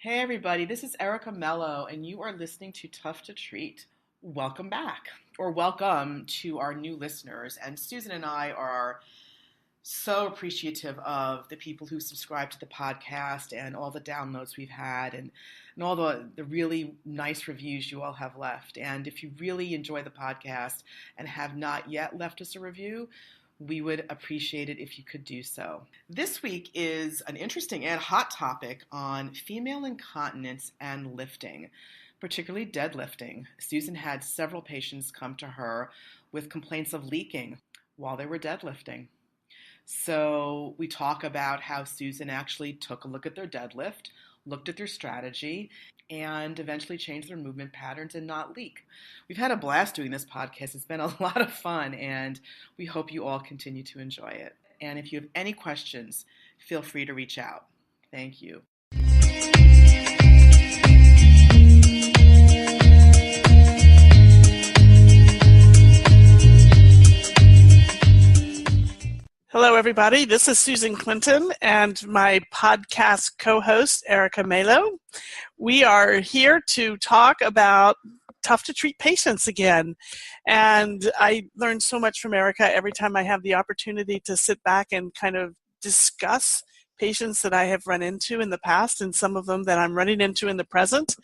Hey everybody, this is Erica Mello, and you are listening to Tough to Treat. Welcome back, or welcome to our new listeners. And Susan and I are so appreciative of the people who subscribe to the podcast and all the downloads we've had and all the really nice reviews you all have left. And if you really enjoy the podcast and have not yet left us a review, we would appreciate it if you could do so. This week is an interesting and hot topic on female incontinence and lifting, particularly deadlifting. Susan had several patients come to her with complaints of leaking while they were deadlifting. So we talk about how Susan actually took a look at their deadlift, looked at their strategy, and eventually changed their movement patterns and not leak. We've had a blast doing this podcast. It's been a lot of fun, and we hope you all continue to enjoy it. And if you have any questions, feel free to reach out. Thank you. Hello, everybody. This is Susan Clinton and my podcast co-host, Erica Mello. We are here to talk about tough to treat patients again. And I learn so much from Erica every time I have the opportunity to sit back and kind of discuss patients that I have run into in the past and some of them that I'm running into in the present.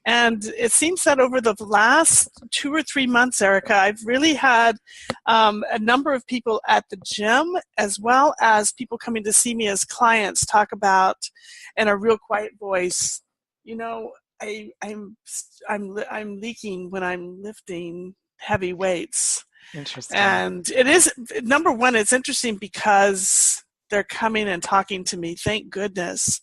And it seems that over the last 2 or 3 months, Erica, I've really had a number of people at the gym as well as people coming to see me as clients talk about in a real quiet voice, you know, I'm leaking when I'm lifting heavy weights. Interesting. And it is, number one, it's interesting because they're coming and talking to me, thank goodness.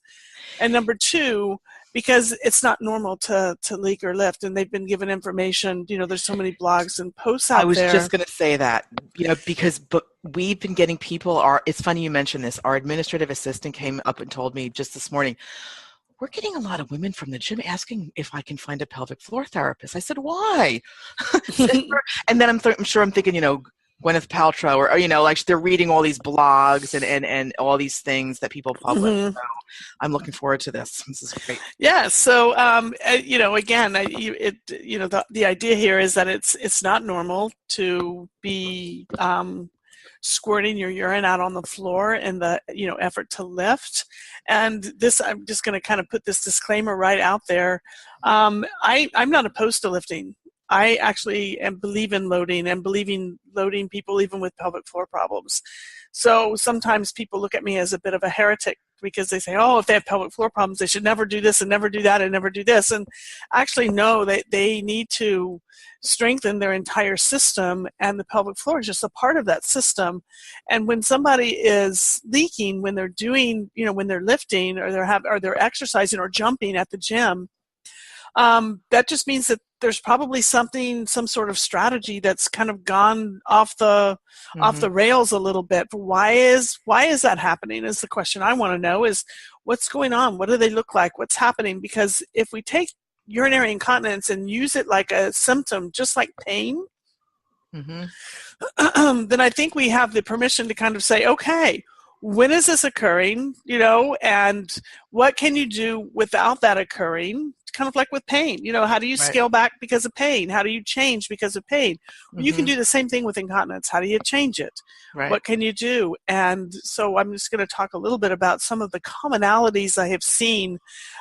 And number two, because it's not normal to leak or lift, and they've been given information. You know, there's so many blogs and posts out there. I was just going to say that, you know, because we've been getting people, it's funny you mentioned this. Our administrative assistant came up and told me just this morning, we're getting a lot of women from the gym asking if I can find a pelvic floor therapist. I said, why? And then I'm sure I'm thinking, you know, Gwyneth Paltrow, or you know, like they're reading all these blogs and all these things that people publish. Mm-hmm. So I'm looking forward to this. This is great. Yeah. So, you know, again, the idea here is that it's not normal to be squirting your urine out on the floor in the effort to lift. And this, I'm just going to kind of put this disclaimer right out there. I'm not opposed to lifting. I actually believe in loading and loading people even with pelvic floor problems. So sometimes people look at me as a bit of a heretic because they say, oh, if they have pelvic floor problems, they should never do this and never do that and never do this. And actually, no, they need to strengthen their entire system, and the pelvic floor is just a part of that system. And when somebody is leaking, when they're doing, when they're lifting or they're exercising or jumping at the gym, that just means that there's probably some sort of strategy that's kind of gone off the rails a little bit. Why is that happening is the question I want to know, is what's going on? What do they look like? What's happening? Because if we take urinary incontinence and use it like a symptom, just like pain, then I think we have the permission to kind of say, okay, when is this occurring? And what can you do without that occurring? Kind of like with pain, how do you scale back because of pain? How do you change because of pain? Well, you can do the same thing with incontinence. How do you change it? Right. What can you do? And so I'm just going to talk a little bit about some of the commonalities I have seen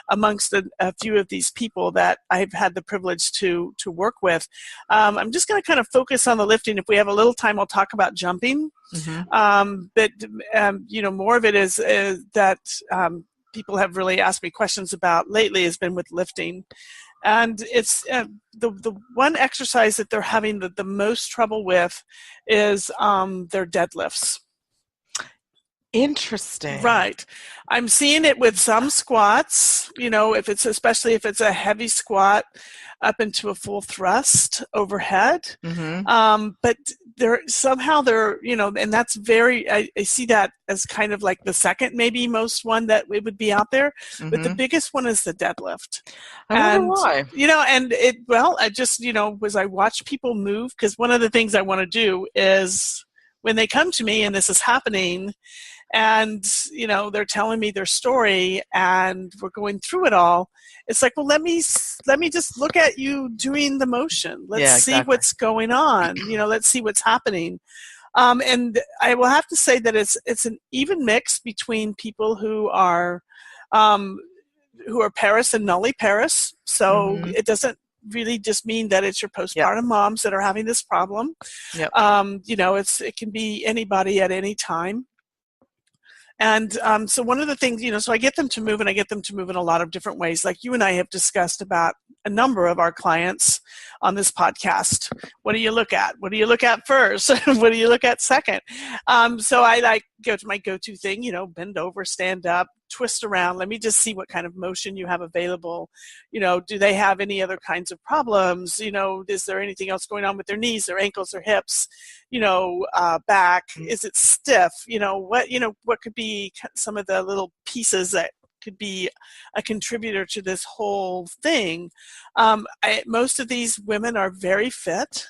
amongst a few of these people that I've had the privilege to work with. I'm just going to kind of focus on the lifting. If we have a little time, I'll talk about jumping. But more of it is that people have really asked me questions about lately has been with lifting. And it's the one exercise that they're having the most trouble with is their deadlifts. Interesting. Right. I'm seeing it with some squats, especially if it's a heavy squat up into a full thrust overhead. But they're, and that's I see that as kind of like the second, maybe most one that it would be out there. But the biggest one is the deadlift. I wonder why. I just, as I watch people move, because one of the things I want to do is when they come to me and this is happening, and they're telling me their story and we're going through it all. It's like, well, let me just look at you doing the motion. Let's see what's going on. Let's see what's happening. And I will have to say that it's an even mix between people who are parous and nulliparous. So it doesn't really just mean that it's your postpartum moms that are having this problem. Yep. It can be anybody at any time. And so one of the things, so I get them to move, and I get them to move in a lot of different ways. Like you and I have discussed about a number of our clients on this podcast. What do you look at? What do you look at first? What do you look at second? So I go to my go-to thing, bend over, stand up, twist around. Let me just see what kind of motion you have available. Do they have any other kinds of problems? Is there anything else going on with their knees, their ankles, their hips? Back? Is it stiff? What could be some of the little pieces that could be a contributor to this whole thing? Most of these women are very fit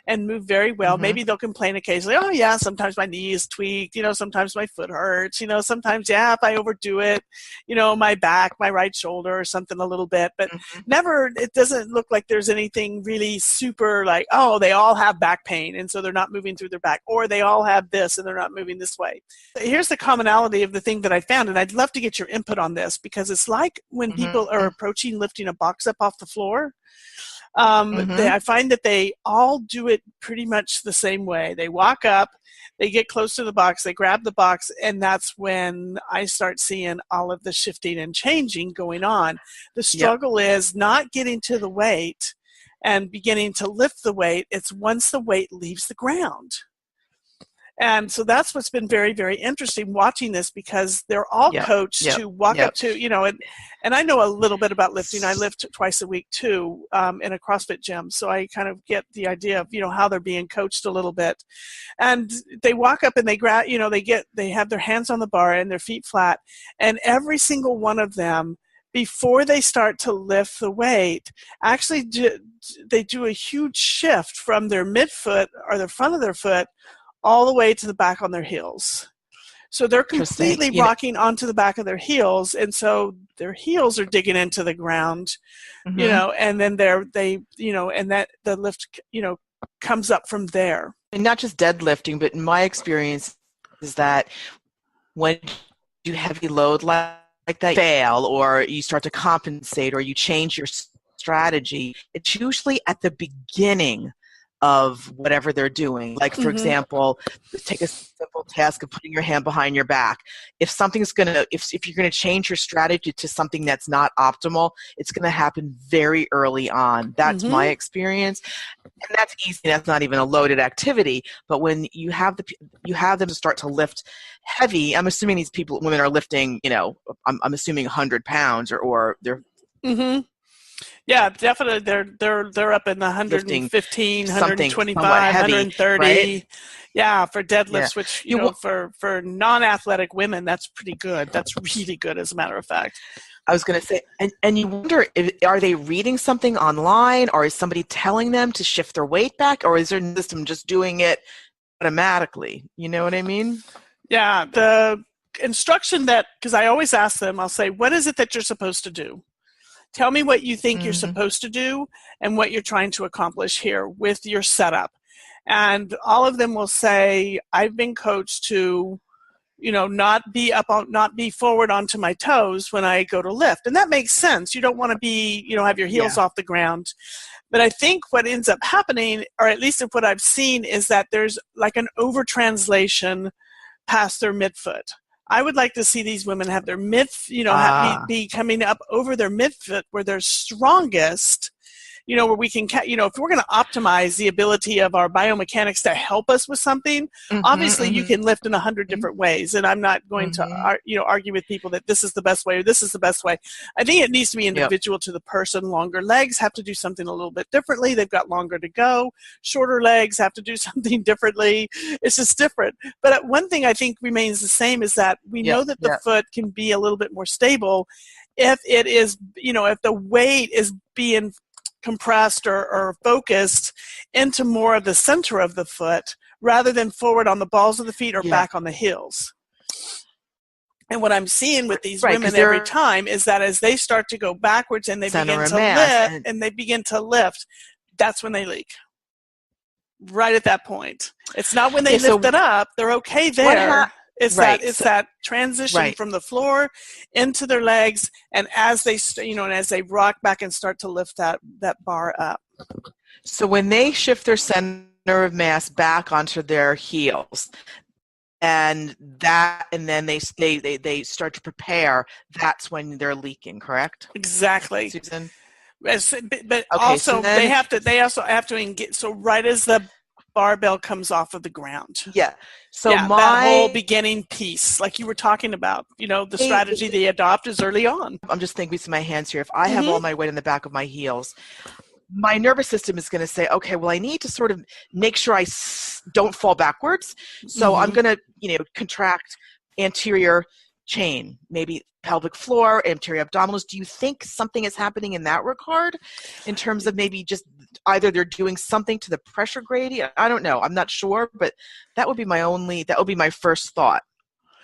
and move very well. Maybe they'll complain occasionally, oh yeah, sometimes my knee is tweaked, sometimes my foot hurts, sometimes, if I overdo it, my back, my right shoulder or something a little bit, but never, it doesn't look like there's anything really super like, oh, they all have back pain and so they're not moving through their back, or they all have this and they're not moving this way. Here's the commonality of the thing that I found, and I'd love to get your input on this, because it's like when people are approaching lifting a box up off the floor, I find that they all do it pretty much the same way. They walk up, they get close to the box, they grab the box, and that's when I start seeing all of the shifting and changing going on. The struggle is not getting to the weight and beginning to lift the weight. It's once the weight leaves the ground. And so that's what's been very, very interesting watching this, because they're all coached to walk up to, and I know a little bit about lifting. I lift twice a week too, in a CrossFit gym. So I kind of get the idea of, how they're being coached a little bit. And they walk up and they grab, they have their hands on the bar and their feet flat. And every single one of them, before they start to lift the weight, actually they do a huge shift from their midfoot or the front of their foot all the way to the back on their heels. So they're completely rocking onto the back of their heels, and so their heels are digging into the ground, and then and that the lift, comes up from there. And not just deadlifting, but in my experience is that when you heavy load like that, you fail, or you start to compensate, or you change your strategy, it's usually at the beginning of whatever they're doing. Like, for example, take a simple task of putting your hand behind your back. If you're gonna change your strategy to something that's not optimal, it's gonna happen very early on. That's my experience, and that's easy. That's not even a loaded activity. But when you have them start to lift heavy, I'm assuming these women are lifting, I'm assuming 100 pounds or they're. Yeah, definitely. They're up in the 115, 125, 130. Right? Yeah, for deadlifts, which for non-athletic women, that's pretty good. That's really good, as a matter of fact. I was going to say, and you wonder, are they reading something online, or is somebody telling them to shift their weight back, or is their system just doing it automatically? You know what I mean? Yeah, the instruction because I always ask them, I'll say, what is it that you're supposed to do? Tell me what you think you're supposed to do and what you're trying to accomplish here with your setup. And all of them will say, I've been coached to, not be forward onto my toes when I go to lift. And that makes sense. You don't want to be, have your heels off the ground. But I think what ends up happening, or at least what I've seen, is that there's like an over-translation past their midfoot. I would like to see these women have their be coming up over their midfoot where they're strongest, where we can, if we're going to optimize the ability of our biomechanics to help us with something, obviously you can lift in 100 different ways. And I'm not going to, argue with people that this is the best way or this is the best way. I think it needs to be individual to the person. Longer legs have to do something a little bit differently. They've got longer to go. Shorter legs have to do something differently. It's just different. But one thing I think remains the same is that we know that the foot can be a little bit more stable if it is, if the weight is being compressed or focused into more of the center of the foot rather than forward on the balls of the feet or back on the heels. And what I'm seeing with these Right, because women every they're time is that as they start to go backwards and they center begin of to mass. lift, and they begin to lift, that's when they leak. Right at that point. It's not when they lift it up. They're okay there. It's that transition from the floor into their legs, and as they and as they rock back and start to lift that bar up. So when they shift their center of mass back onto their heels, and then they start to prepare, that's when they're leaking, correct? Exactly. Susan? But okay, also so then, they also have to engage. So right as the barbell comes off of the ground. Yeah. So that whole beginning piece, like you were talking about, the strategy they adopt is early on. I'm just thinking with my hands here. If I have all my weight in the back of my heels, my nervous system is going to say, okay, well, I need to sort of make sure I don't fall backwards. So I'm going to, contract anterior chain, maybe pelvic floor, anterior abdominals. Do you think something is happening in that regard in terms of maybe just either they're doing something to the pressure gradient? I don't know. I'm not sure, but that would be my first thought.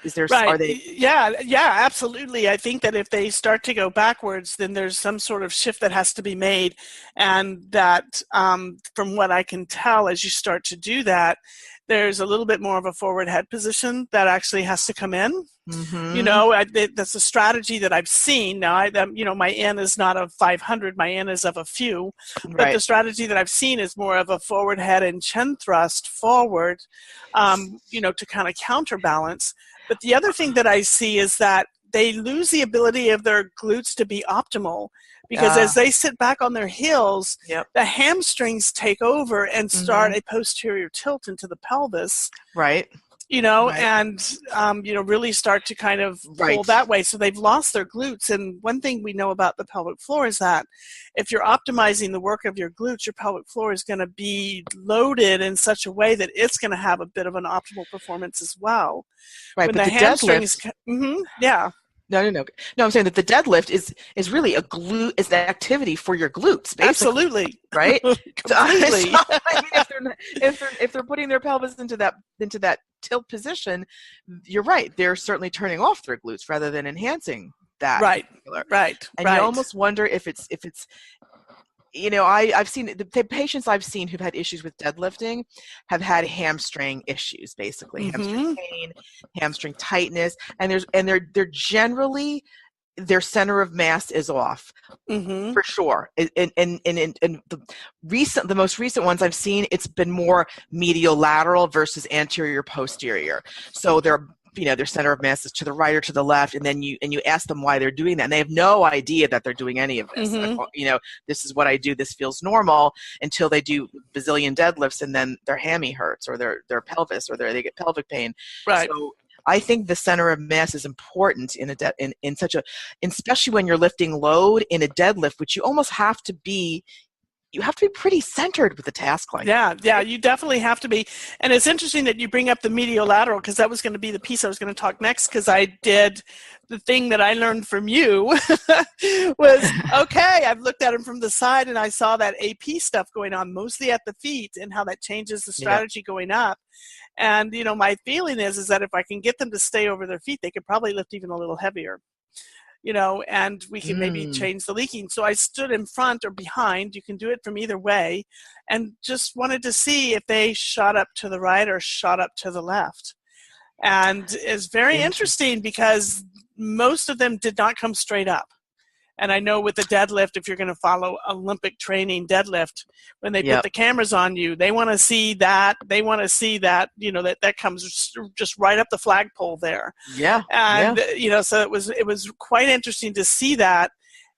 Is there, right. Are they? Yeah, absolutely. I think that if they start to go backwards, then there's some sort of shift that has to be made. And that, from what I can tell, as you start to do that, there's a little bit more of a forward head position that actually has to come in. That's a strategy that I've seen. Now, my N is not of 500, my N is of a few. But the strategy that I've seen is more of a forward head and chin thrust forward, to kind of counterbalance. But the other thing that I see is that they lose the ability of their glutes to be optimal, because as they sit back on their heels, the hamstrings take over and start a posterior tilt into the pelvis. Right. And really start to kind of pull that way. So they've lost their glutes. And one thing we know about the pelvic floor is that if you're optimizing the work of your glutes, your pelvic floor is going to be loaded in such a way that it's going to have a bit of an optimal performance as well. Right, when but the hamstrings, No, I'm saying that the deadlift is really a glute, is the activity for your glutes, basically. Absolutely. Right? Completely. If they're putting their pelvis into that tilt position, you're right. They're certainly turning off their glutes rather than enhancing that. Right. And you almost wonder if it's I've seen the patients I've seen who've had issues with deadlifting have had hamstring issues, basically hamstring pain, hamstring tightness, and they're generally, their center of mass is off, for sure. And the most recent ones I've seen, it's been more medial lateral versus anterior posterior. So their center of mass is to the right or to the left, and then you ask them why they're doing that, and they have no idea that they're doing any of this. This is what I do, this feels normal, until they do bazillion deadlifts, and then their hammy hurts, or their pelvis, or they get pelvic pain. Right. So I think the center of mass is important especially when you're lifting load in a deadlift, which you almost have to be. You have to be pretty centered with a task like that. Yeah, you definitely have to be. And it's interesting that you bring up the medial lateral, because that was going to be the piece I was going to talk next, because I did the thing that I learned from you was, okay, I've looked at them from the side and I saw that AP stuff going on, mostly at the feet, and how that changes the strategy going up. And, my feeling is that if I can get them to stay over their feet, they could probably lift even a little heavier. And we can maybe change the leaking. So I stood in front or behind, you can do it from either way, and just wanted to see if they shot up to the right or shot up to the left. And it's very interesting because most of them did not come straight up. And I know with the deadlift, if you're going to follow Olympic training deadlift, when they put the cameras on you, they want to see that. They want to see that, that comes just right up the flagpole there. Yeah. And, so it was quite interesting to see that.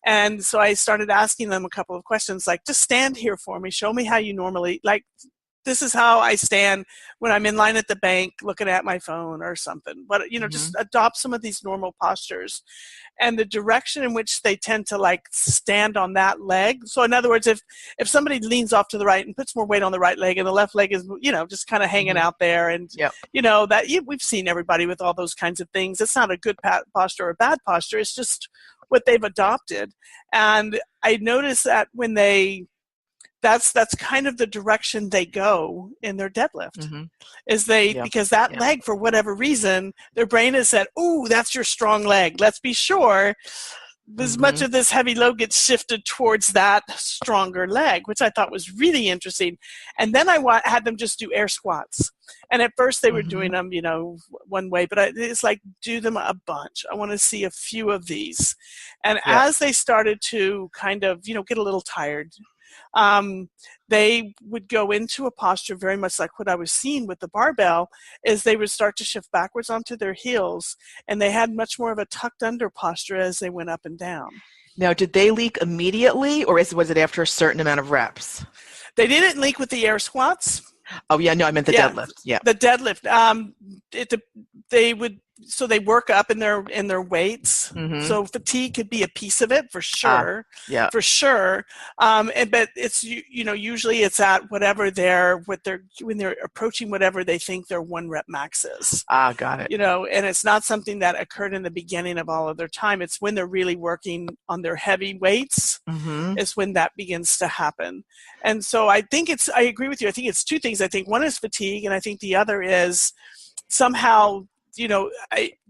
And so I started asking them a couple of questions, like, just stand here for me. Show me how you normally, like, this is how I stand when I'm in line at the bank looking at my phone or something. But, just adopt some of these normal postures. And the direction in which they tend to, like, stand on that leg. So in other words, if somebody leans off to the right and puts more weight on the right leg, and the left leg is, just kind of hanging out there, and, we've seen everybody with all those kinds of things. It's not a good posture or a bad posture. It's just what they've adopted. And I noticed that when they that's kind of the direction they go in their deadlift. Mm-hmm. Is they Yeah. because that Yeah. leg, for whatever reason, their brain has said, "Ooh, that's your strong leg. Let's be sure as much Mm-hmm. of this heavy load gets shifted towards that stronger leg," which I thought was really interesting. And then I had them just do air squats. And at first they were doing them, one way, but it's like, do them a bunch. I want to see a few of these. And Yeah. as they started to kind of, get a little tired, they would go into a posture very much like what I was seeing with the barbell, is they would start to shift backwards onto their heels, and they had much more of a tucked under posture as they went up and down. Now, did they leak immediately, or was it after a certain amount of reps? They didn't leak with the air squats. Oh, yeah, no, I meant the deadlift. Yeah. The deadlift. They work up in their weights. Mm-hmm. So fatigue could be a piece of it for sure. Yeah. For sure. But it's usually it's at when they're approaching whatever they think their 1 rep max is. Got it. And it's not something that occurred in the beginning of all of their time. It's when they're really working on their heavy weights. Mm-hmm. Is when that begins to happen. And so I agree with you. I think it's 2 things. I think one is fatigue, and I think the other is somehow,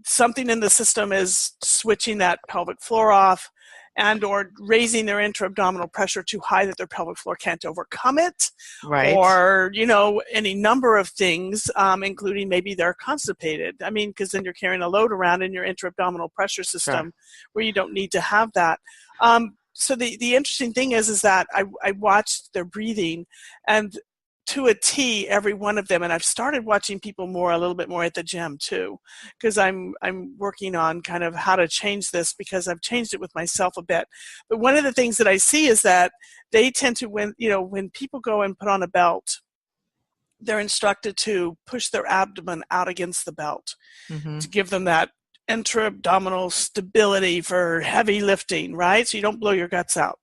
something in the system is switching that pelvic floor off and or raising their intra-abdominal pressure too high that their pelvic floor can't overcome it. Right. Or, any number of things, including maybe they're constipated. I mean, because then you're carrying a load around in your intra-abdominal pressure system where you don't need to have that. So the interesting thing is that I watched their breathing, and to a T, every one of them, and I've started watching people a little bit more at the gym too, because I'm working on kind of how to change this, because I've changed it with myself a bit. But one of the things that I see is that they tend to, when people go and put on a belt, they're instructed to push their abdomen out against the belt to give them that intra-abdominal stability for heavy lifting, right? So you don't blow your guts out.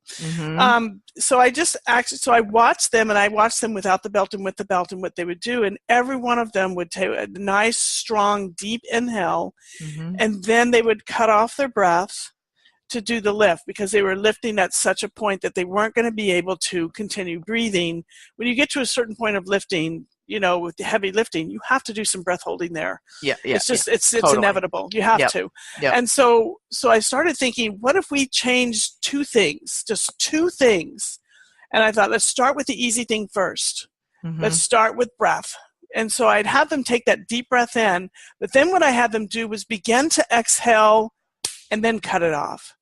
So I watched them, and I watched them without the belt and with the belt, and what they would do. And every one of them would take a nice, strong, deep inhale, and then they would cut off their breath to do the lift, because they were lifting at such a point that they weren't going to be able to continue breathing. When you get to a certain point of lifting, with the heavy lifting, you have to do some breath holding there. Yeah. It's just, it's Totally. inevitable. You have to. Yep. And so I started thinking, what if we changed 2 things, just 2 things? And I thought, let's start with the easy thing first. Let's start with breath. And so I'd have them take that deep breath in, but then what I had them do was begin to exhale and then cut it off.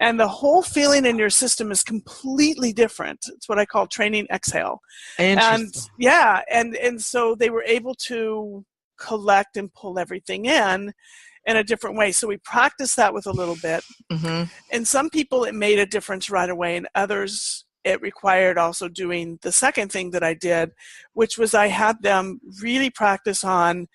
And the whole feeling in your system is completely different. It's what I call training exhale. Interesting. And so they were able to collect and pull everything in a different way. So we practiced that with a little bit. And some people, it made a difference right away, and others, it required also doing the second thing that I did, which was I had them really practice on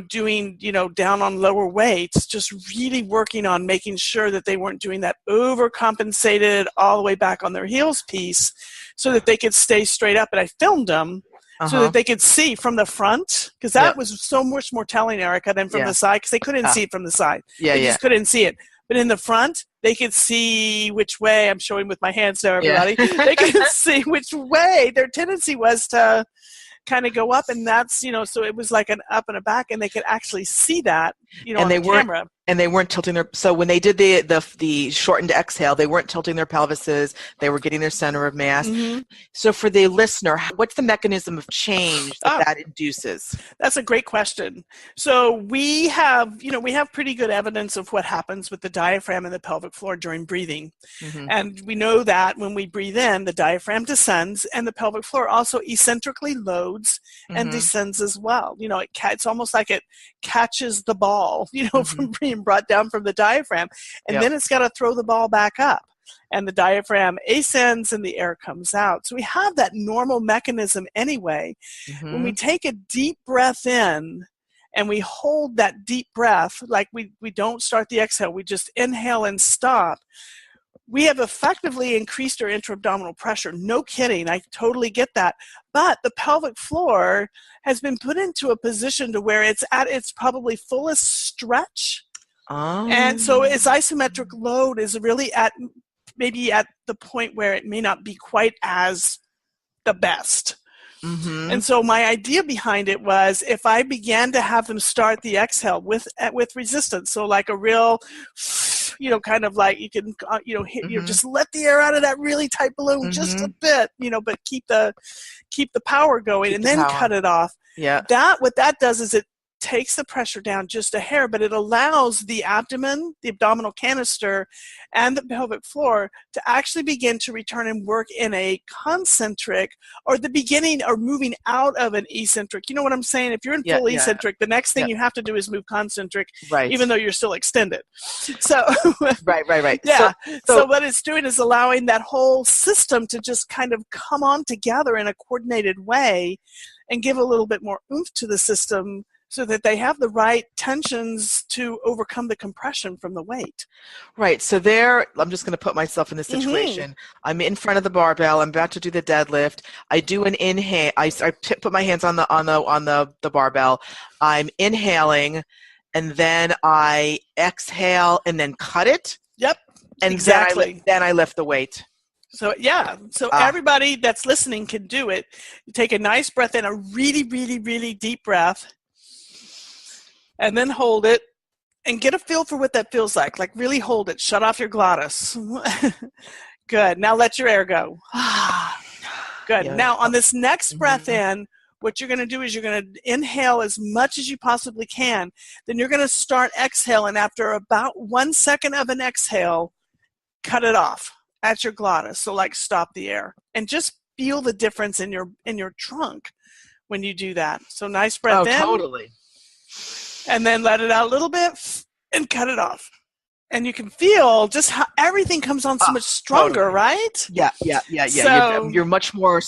doing, down on lower weights, just really working on making sure that they weren't doing that overcompensated all the way back on their heels piece, so that they could stay straight up. And I filmed them so that they could see from the front, because that was so much more telling, Erica, than from the side, because they couldn't see it from the side. They just couldn't see it. But in the front, they could see which way. I'm showing with my hands there, everybody. They could see which way their tendency was to kind of go up, and that's, so it was like an up and a back, and they could actually see that, on the camera. And they weren't tilting so when they did the shortened exhale, they weren't tilting their pelvises, they were getting their center of mass. So for the listener, what's the mechanism of change that induces? That's a great question. So we have pretty good evidence of what happens with the diaphragm and the pelvic floor during breathing. And we know that when we breathe in, the diaphragm descends, and the pelvic floor also eccentrically loads and descends as well. It's almost like it catches the ball, from being brought down from the diaphragm, and then it's got to throw the ball back up, and the diaphragm ascends and the air comes out. So we have that normal mechanism anyway. When we take a deep breath in and we hold that deep breath, like we don't start the exhale, we just inhale and stop, we have effectively increased our intra-abdominal pressure. No kidding. I totally get that. But the pelvic floor has been put into a position to where it's at its probably fullest stretch. And so its isometric load is really maybe at the point where it may not be quite as the best. Mm-hmm. And so my idea behind it was, if I began to have them start the exhale with resistance, so like a real, kind of like you can, hit, Mm-hmm. just let the air out of that really tight balloon just a bit, but keep the power going, and then cut it off. Yeah. What that does is it takes the pressure down just a hair, but it allows the abdomen, the abdominal canister, and the pelvic floor to actually begin to return and work in a concentric, or the beginning, or moving out of an eccentric. You know what I'm saying? If you're in full eccentric, the next thing you have to do is move concentric, even though you're still extended. So right. Yeah. So what it's doing is allowing that whole system to just kind of come on together in a coordinated way, and give a little bit more oomph to the system, so that they have the right tensions to overcome the compression from the weight. Right. So I'm just going to put myself in this situation. Mm-hmm. I'm in front of the barbell. I'm about to do the deadlift. I do an inhale. I put my hands on the barbell. I'm inhaling, and then I exhale, and then cut it. Yep. And exactly. Then I lift the weight. So everybody that's listening can do it. You take a nice breath in, a really, really, really deep breath, and then hold it, and get a feel for what that feels like. Like, really hold it. Shut off your glottis. Good. Now let your air go. Good. Yeah. Now on this next breath in, what you're going to do is you're going to inhale as much as you possibly can. Then you're going to start exhaling. After about 1 second of an exhale, cut it off at your glottis. So like, stop the air, and just feel the difference in your trunk when you do that. So nice breath in. Totally. And then let it out a little bit and cut it off. And you can feel just how everything comes on so much stronger, totally. Right? Yeah. So, you're much more,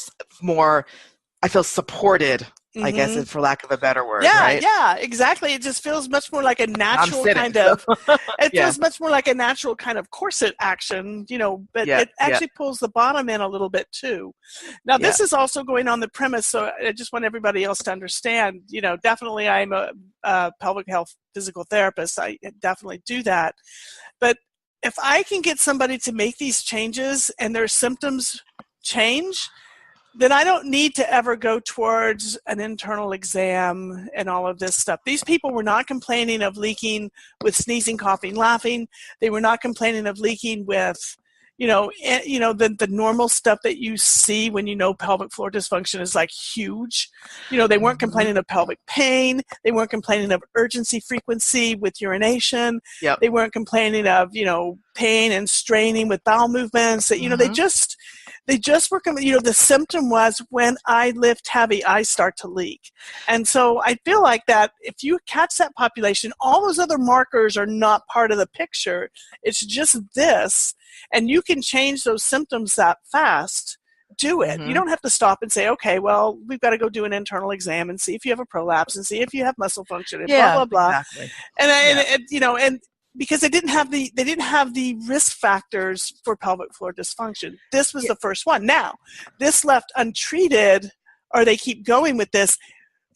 I feel supported, I guess, for lack of a better word. Right? Yeah, exactly. It just feels much more like a natural kind of, it feels much more like a natural kind of corset action, but it actually pulls the bottom in a little bit too. Now, this is also going on the premise, so I just want everybody else to understand, definitely I'm a pelvic health physical therapist. I definitely do that. But if I can get somebody to make these changes and their symptoms change, then I don't need to ever go towards an internal exam and all of this stuff. These people were not complaining of leaking with sneezing, coughing, laughing. They were not complaining of leaking with, the normal stuff that you see when pelvic floor dysfunction is like huge. They weren't complaining of pelvic pain. They weren't complaining of urgency frequency with urination. Yep. They weren't complaining of, pain and straining with bowel movements. That, they just were, the symptom was, when I lift heavy, I start to leak. And so I feel like that if you catch that population, all those other markers are not part of the picture. It's just this. And you can change those symptoms that fast. Do it. You don't have to stop and say, okay, well, we've got to go do an internal exam and see if you have a prolapse and see if you have muscle function and blah, blah, blah. Exactly. And because they didn't have the risk factors for pelvic floor dysfunction. This was the first one. Now, this left untreated, or they keep going with this,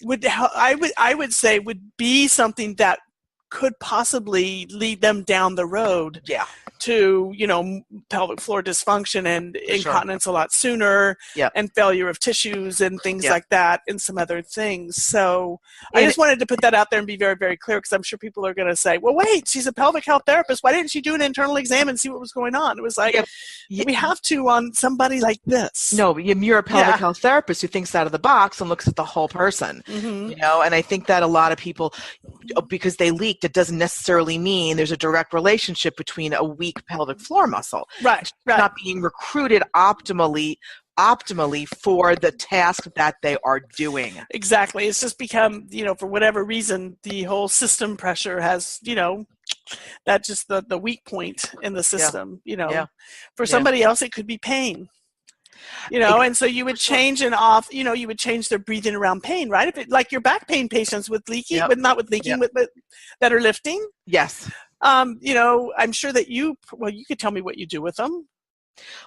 I would say would be something that could possibly lead them down the road to, pelvic floor dysfunction and incontinence a lot sooner, and failure of tissues and things like that, and some other things. So I just wanted to put that out there and be very, very clear, because I'm sure people are going to say, well, wait, she's a pelvic health therapist. Why didn't she do an internal exam and see what was going on? It was like, we have to on somebody like this. No, you're a pelvic health therapist who thinks out of the box and looks at the whole person, and I think that a lot of people, because they leaked, it doesn't necessarily mean there's a direct relationship between a weak pelvic floor muscle. Right. Not being recruited optimally for the task that they are doing. Exactly. It's just become, for whatever reason, the whole system pressure has, that's just the weak point in the system, For somebody else, it could be pain. And so you would change you would change their breathing around pain, right? If it, like your back pain patients with leaking, but not with leaking, but that are lifting. Yes. I'm sure that you could tell me what you do with them.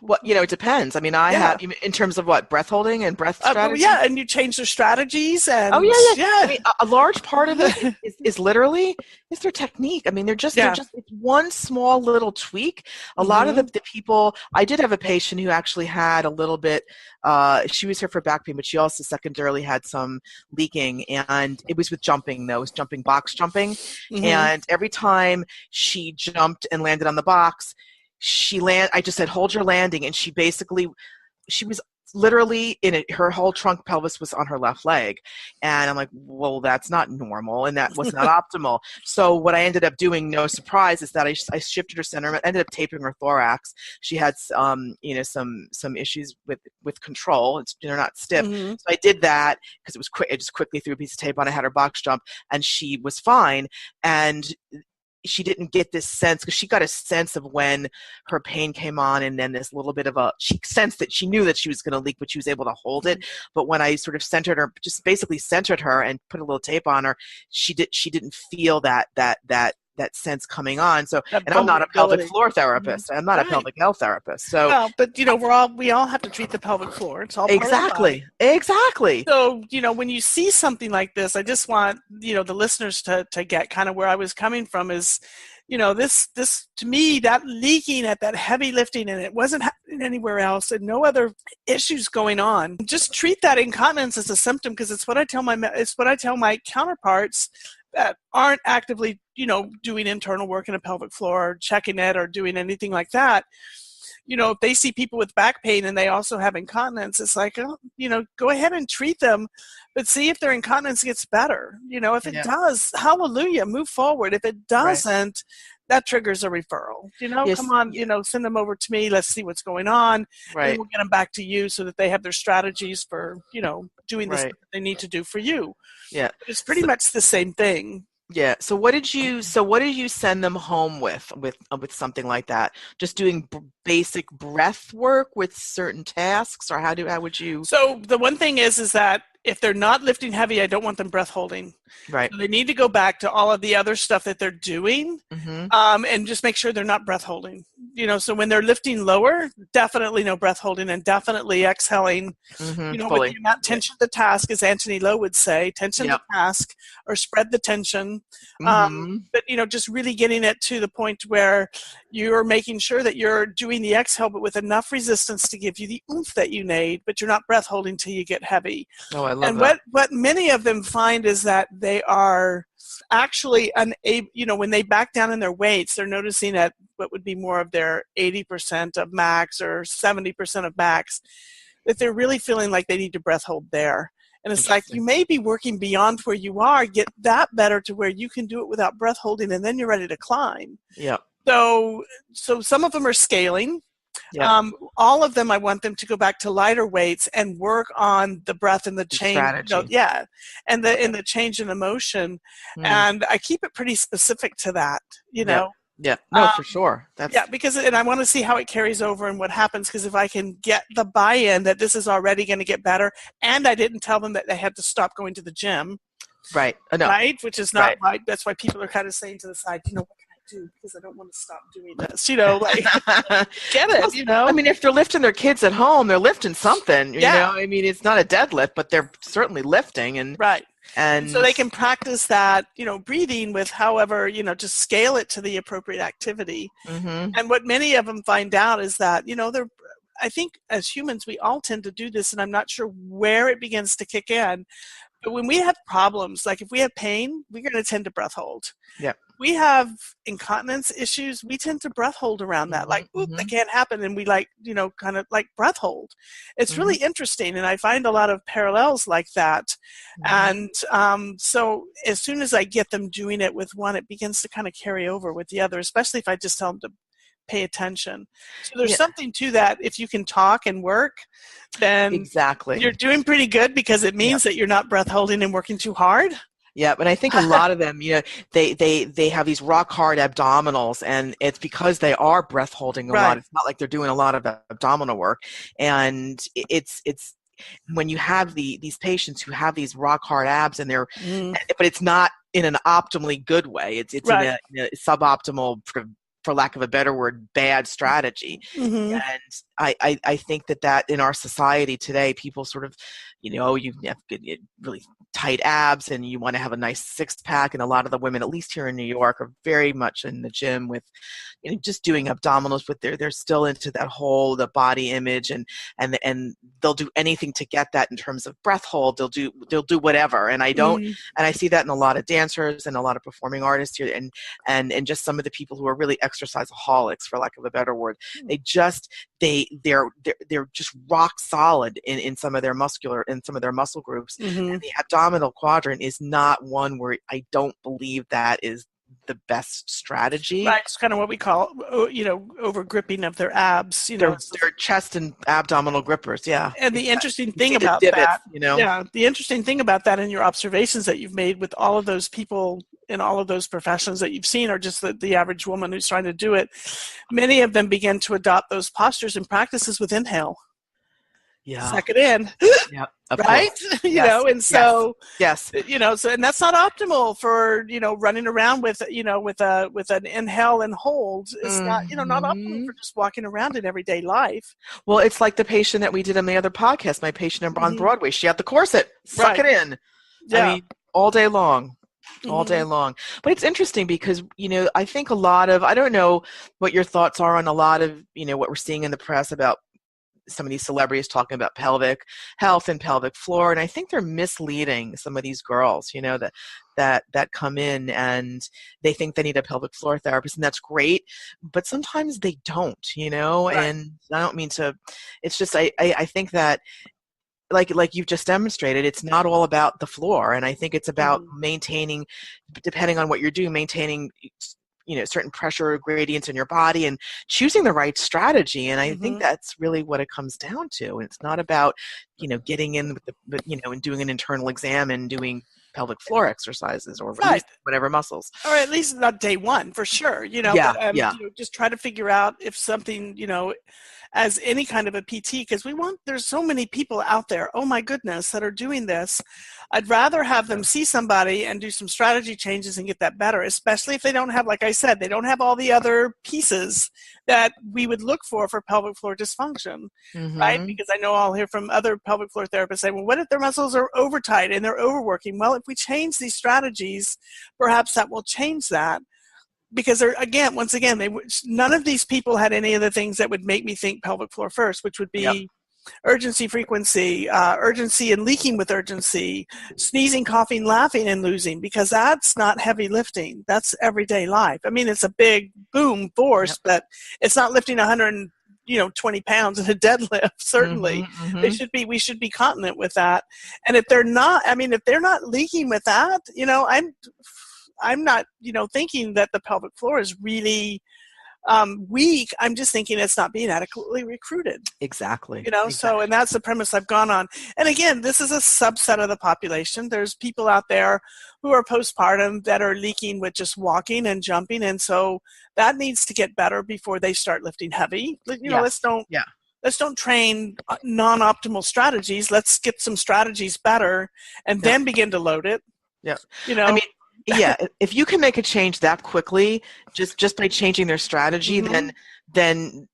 Well, it depends. I mean, I have, Yeah. in terms of what, breath holding and breath But strategies. yeah, and you change their strategies Oh and yeah, yeah. I yeah. mean, a large part of it is literally is their technique. I mean, they're Yeah. just it's one small little tweak. A lot of Hmm. the people. I did have a patient who actually had a little bit. She was here for back pain, but she also secondarily had some leaking, and it was with jumping though. It was jumping, box jumping, Hmm. and every time she jumped and landed on the box, I just said, hold your landing, and she was literally in it. Her whole trunk pelvis was on her left leg. And I'm like, well, that's not normal. And that was not optimal. So what I ended up doing, no surprise, is that I shifted her center, ended up taping her thorax. She had, some issues with control. They're not stiff. Hmm. So I did that because it was quick. I just quickly threw a piece of tape on. I had her box jump and she was fine. And she didn't get this sense, because she got a sense of when her pain came on, and then this little bit of she sensed that she knew that she was going to leak, but she was able to hold it. But when I sort of centered her, just basically centered her and put a little tape on her, she didn't feel that sense coming on. So, That and I'm not a pelvic vulnerability. floor Mhm. therapist. I'm not a Right. pelvic health therapist. So Well, but we all have to treat the pelvic floor. It's all part of the body. exactly. So, when you see something like this, I just want, the listeners to get kind of where I was coming from is, this to me, that leaking at that heavy lifting, and it wasn't happening anywhere else and no other issues going on. Just treat that incontinence as a symptom, because it's what I tell my counterparts that aren't actively, doing internal work in a pelvic floor or checking it or doing anything like that. If they see people with back pain and they also have incontinence, it's like, oh, go ahead and treat them, but see if their incontinence gets better. If it Yeah. does, hallelujah, move forward. If it Right. doesn't, that triggers a referral. Yes. Come on, Yeah. send them over to me. Let's see what's going on. And then Right. we'll get them back to you so that they have their strategies for, doing the Right. stuff that they need to do for you. Yeah. But it's pretty much the same thing. Yeah. So what did you send them home with something like that? Just doing basic breath work with certain tasks, or how would you? So the one thing is that if they're not lifting heavy, I don't want them breath holding. Right. So they need to go back to all of the other stuff that they're doing, Mm-hmm. and just make sure they're not breath holding. So when they're lifting lower, definitely no breath holding, and definitely exhaling. Mm-hmm. With the Fully. amount tension the task, as Anthony Lowe would say, tension Yeah. the task or spread the tension. Mm-hmm. But just really getting it to the point where you're making sure that you're doing the exhale, but with enough resistance to give you the oomph that you need, but you're not breath holding till you get heavy. Oh, I love And that. what many of them find is that they are actually unable, when they back down in their weights, they're noticing at what would be more of their 80% of max or 70% of max, that they're really feeling like they need to breath hold there. And it's like, you Interesting. may be working beyond where you are, get that better to where you can do it without breath holding, and then you're ready to climb. Yeah. So some of them are scaling. Yeah. All of them, I want them to go back to lighter weights and work on the breath and the The change, strategy. and Okay. the change in emotion. Mm. And I keep it pretty specific to that, Yeah. Yeah. No, for sure. yeah, because, and I want to see how it carries over and what happens, because if I can get the buy-in that this is already going to get better, and I didn't tell them that they had to stop going to the gym, right. No. right? Which is not Right. right. That's why people are kind of saying to the side, what can I do? Because I don't want to stop doing this, get it, I mean, if they're lifting their kids at home, they're lifting something, Yeah. I mean, it's not a deadlift, but they're certainly lifting, Right. and So they can practice that, breathing with however, just scale it to the appropriate activity. mm-hmm. And what many of them find out is that, I think as humans, we all tend to do this, and I'm not sure where it begins to kick in. But when we have problems, like if we have pain, we're going to tend to breath hold. Yeah. We have incontinence issues, we tend to breath hold around that. Like, oop, that can't happen. And we kind of like breath hold. It's really interesting. And I find a lot of parallels like that. And so as soon as I get them doing it with one, it begins to kind of carry over with the other, especially if I just tell them to pay attention. So there's something to that. If you can talk and work, then exactly, you're doing pretty good, because it means that you're not breath holding and working too hard. Yeah, but I think a lot of them, they have these rock hard abdominals, and it's because they are breath holding a lot. It's not like they're doing a lot of abdominal work, and it's when you have these patients who have these rock hard abs, and but it's not in an optimally good way. It's in a suboptimal sort of for lack of a better word, bad strategy. Mm-hmm. And I think that in our society today, people sort of, you have really tight abs and you want to have a nice six pack. And a lot of the women, at least here in New York, are very much in the gym with, just doing abdominals, but they're still into that whole, the body image, and they'll do anything to get that in terms of breath hold. They'll do whatever. And I see that in a lot of dancers and a lot of performing artists here, and just some of the people who are really exerciseaholics, for lack of a better word. They're just rock solid in some of their muscle groups. Mm-hmm. And the abdominal quadrant is not one where I don't believe that is the best strategy. Right, it's kind of what we call, over gripping of their abs. Their chest and abdominal grippers, yeah. And the interesting You thing see the about divots, that, yeah, the interesting thing about that in your observations that you've made with all of those people in all of those professions that you've seen, or just the average woman who's trying to do it, many of them begin to adopt those postures and practices with inhale. Yeah. Second in. Yeah. Right? Yes. And so, yes. And that's not optimal for, running around with an inhale and hold. It's not optimal for just walking around in everyday life. Well, it's like the patient that we did on the other podcast, my patient on Broadway. She had the corset, suck it in. Yeah. I mean, all day long. All day long. But it's interesting because, I think I don't know what your thoughts are on a lot of, what we're seeing in the press about some of these celebrities talking about pelvic health and pelvic floor. And I think they're misleading some of these girls, that come in and they think they need a pelvic floor therapist, and that's great. But sometimes they don't, Right. And I don't mean to, it's just, I think that, like you've just demonstrated, it's not all about the floor. And I think it's about maintaining, depending on what you're doing, maintaining certain pressure gradients in your body and choosing the right strategy. And I think that's really what it comes down to. And it's not about, getting in with and doing an internal exam and doing pelvic floor exercises or release whatever muscles. Or at least not day one, for sure. Just try to figure out if something, as any kind of a PT, because there's so many people out there, oh my goodness, that are doing this. I'd rather have them see somebody and do some strategy changes and get that better, especially if they don't have, like I said, they don't have all the other pieces that we would look for pelvic floor dysfunction, right? Because I know I'll hear from other pelvic floor therapists say, well, what if their muscles are over tight and they're overworking? Well, if we change these strategies, perhaps that will change that. Because once again, none of these people had any of the things that would make me think pelvic floor first, which would be urgency, frequency, urgency and leaking with urgency, sneezing, coughing, laughing, and losing, because that's not heavy lifting. That's everyday life. I mean, it's a big boom force, but it's not lifting 120 pounds in a deadlift. Certainly, we should be continent with that. And if they're not leaking with that, I'm not, thinking that the pelvic floor is really weak. I'm just thinking it's not being adequately recruited. Exactly. So, and that's the premise I've gone on. And again, this is a subset of the population. There's people out there who are postpartum that are leaking with just walking and jumping. And so that needs to get better before they start lifting heavy. Let's don't train non-optimal strategies. Let's get some strategies better and then begin to load it. Yeah. I mean, if you can make a change that quickly, just by changing their strategy, then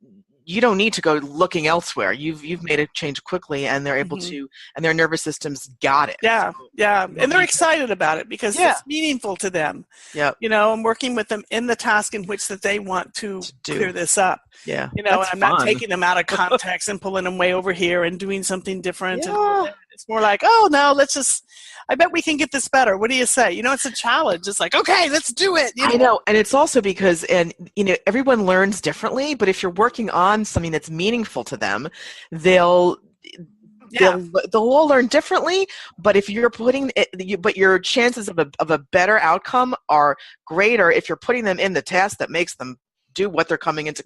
you don't need to go looking elsewhere. You've made a change quickly, and they're able to, and their nervous system's got it. Yeah, and they're excited about it because it's meaningful to them. Yeah, I'm working with them in the task in which that they want to clear this up. Yeah, and I'm not taking them out of context and pulling them way over here and doing something different. Yeah. And it's more like, oh no, I bet we can get this better. What do you say? It's a challenge. It's like, okay, let's do it. I know. And it's also because, everyone learns differently, but if you're working on something that's meaningful to them, they'll all learn differently. But if you're putting it, but your chances of a better outcome are greater if you're putting them in the task that makes them do what they're coming into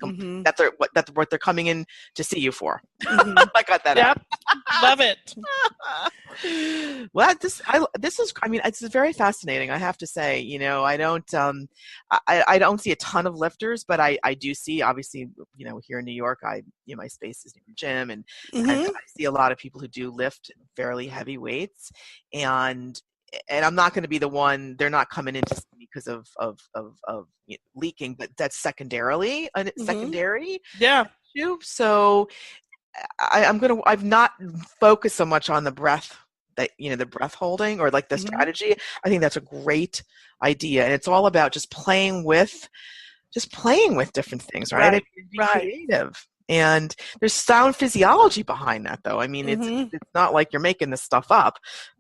what they're coming in to see you for. I got that out. Love it. Well, this is, it's very fascinating, I have to say. I don't see a ton of lifters, but I do see, obviously, here in New York, my space is near the gym, and I see a lot of people who do lift fairly heavy weights, and I'm not going to be the one. They're not coming in to see me because of leaking, but that's secondary Yeah. issue. So I've not focused so much on the breath, that the breath holding or like the strategy. I think that's a great idea, and it's all about just playing with different things, right? Right. Be creative. And there's sound physiology behind that, though. I mean, it's not like you're making this stuff up.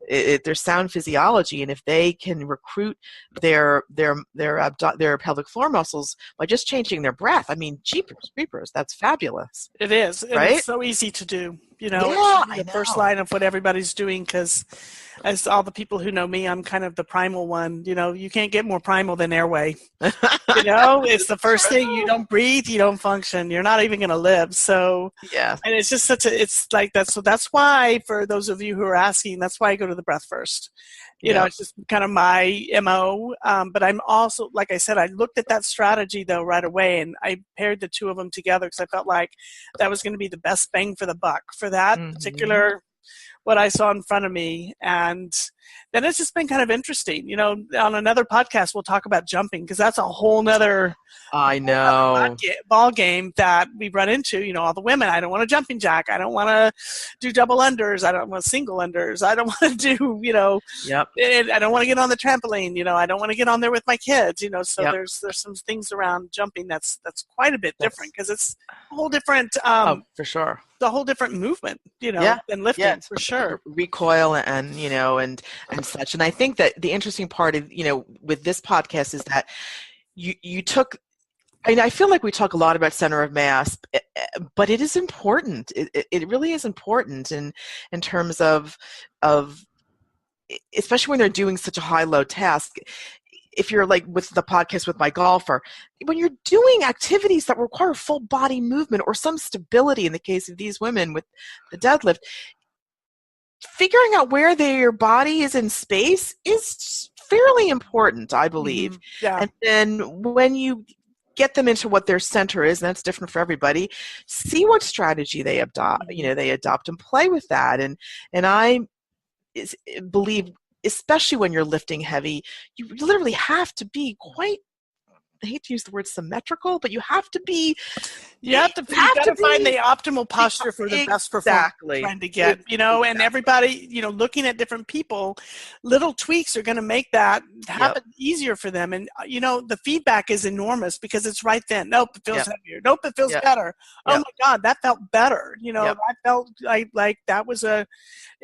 There's sound physiology, and if they can recruit their pelvic floor muscles by just changing their breath, I mean, jeepers creepers, that's fabulous. It is, and right? It's so easy to do. It Yeah, should be the first line of what everybody's doing, because as all the people who know me, I'm kind of the primal one. You can't get more primal than airway. It's the first thing. You don't breathe, you don't function. You're not even going to live. So, yeah. And it's just it's like that. So that's why, for those of you who are asking, that's why I go to the breath first. It's just kind of my MO. But I'm also, like I said, I looked at that strategy though right away, and I paired the two of them together because I felt like that was going to be the best bang for the buck for that particular what I saw in front of me. And then it's just been kind of interesting. On another podcast, we'll talk about jumping, because that's a whole nother ball game that we run into. All the women, I don't want a jumping jack. I don't want to do double unders. I don't want single unders. I don't want to do, I don't want to get on the trampoline. I don't want to get on there with my kids, so there's some things around jumping that's quite a bit different, because it's a whole different, for sure. The whole different movement, than lifting, for sure. Recoil and such. And I think that the interesting part of, with this podcast is that you took, I feel like we talk a lot about center of mass, but it is important. It really is important in terms of especially when they're doing such a high load task. If you're like with the podcast with my golfer, when you're doing activities that require full body movement or some stability, in the case of these women with the deadlift, figuring out where your body is in space is fairly important, I believe. Yeah. And then when you get them into what their center is, and that's different for everybody, see what strategy they adopt, and play with that. And I believe, especially when you're lifting heavy, you literally have to be quite, I hate to use the word symmetrical, but you have to be. You have to find the optimal posture for the best performance you're trying to get. And everybody, looking at different people, little tweaks are going to make that happen easier for them. And the feedback is enormous, because it's right then. Nope, it feels heavier. Nope, it feels better. Oh my God, that felt better. I felt like that was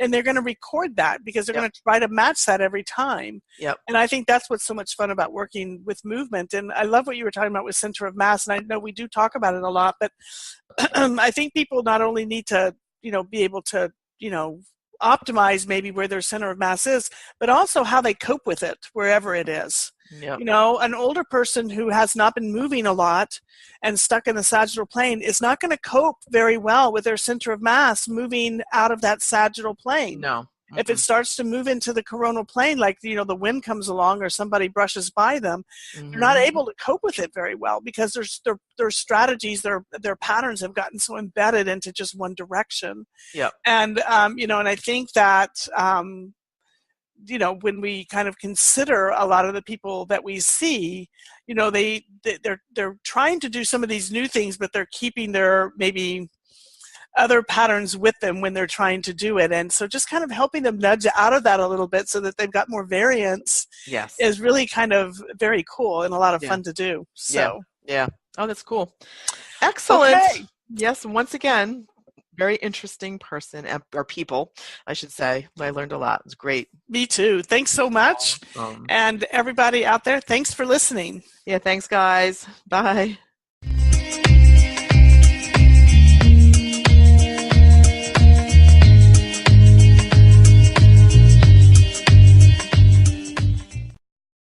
and they're going to record that, because they're going to try to match that every time. And I think that's what's so much fun about working with movement. And I love what you were talking about with center of mass. And I know we do talk about it a lot, but I think people not only need to, be able to, optimize maybe where their center of mass is, but also how they cope with it wherever it is. An older person who has not been moving a lot and stuck in the sagittal plane is not going to cope very well with their center of mass moving out of that sagittal plane. No. If it starts to move into the coronal plane, like, the wind comes along or somebody brushes by them, they're not able to cope with it very well, because their strategies, their patterns have gotten so embedded into just one direction. And, and I think that, when we kind of consider a lot of the people that we see, they're trying to do some of these new things, but they're keeping their maybe other patterns with them when they're trying to do it. And so just kind of helping them nudge out of that a little bit so that they've got more variance is really kind of very cool and a lot of fun to do. So Oh, that's cool. Excellent. Okay. Yes, once again, very interesting person, or people, I should say. I learned a lot. It was great. Me too. Thanks so much. And everybody out there, thanks for listening. Yeah, thanks, guys. Bye.